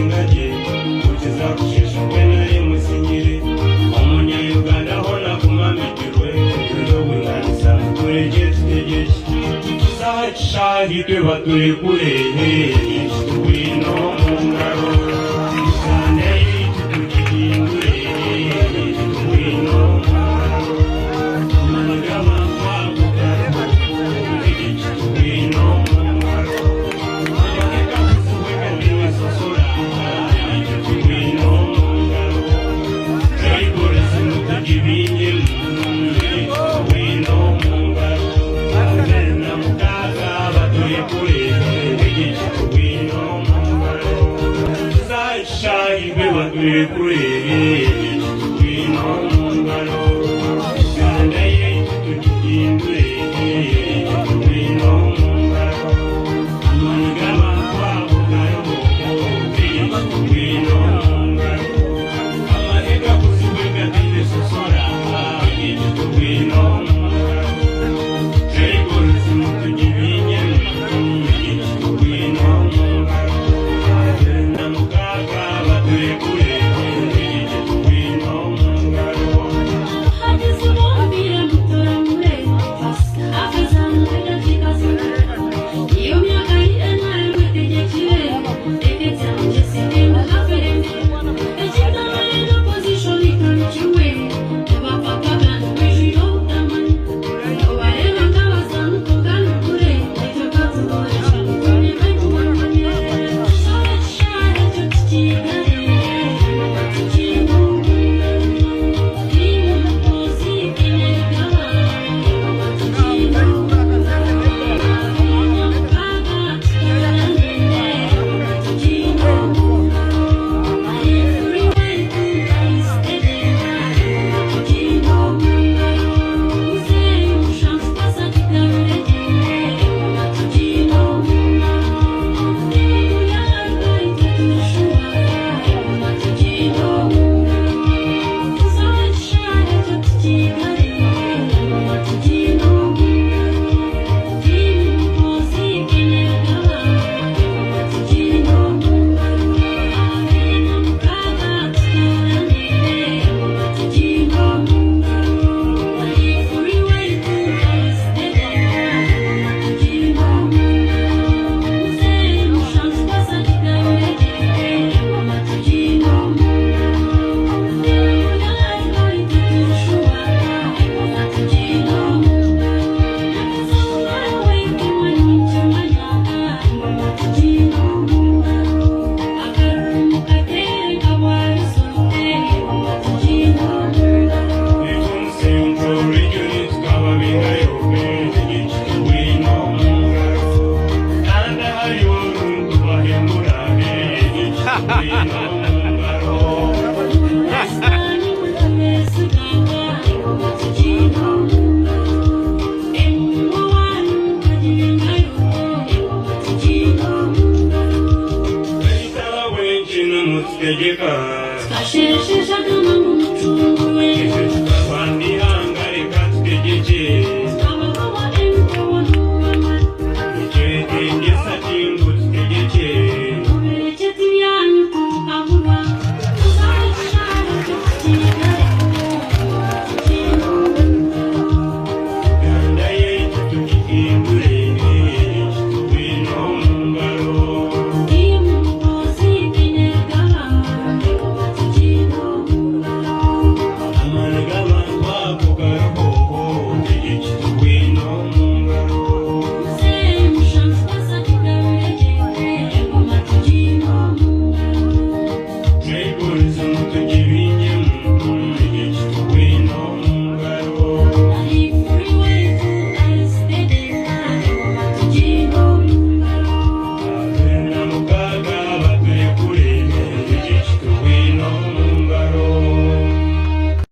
ingagi ukizagucisha mbere musinyire umunyayuganda aho nakumamikirwe tuzobuganiza turege tutegeje tuzacahirwe baturekure wino mu ngaro tuganeye tutugihindure wino mu ngaro amanagama kwagugara wino mu ngaro aboneka kuzuweka niwe sosora wino mu ngaro kayigoreza mutugibinye wino mu ngaro na mukaga baturekure wino mu ngaro tuzacahirwe baturekure wino mu ngaro tugandaye tutugihindure wino mu ngaro amanigama kwagugaro wino mu ngaro amahega kuziweka niwe sosora wino mu ngaro kayigoreza mutugibinye wino mu ngaro na mukaga baturekure wino mu ngaro Tegeka,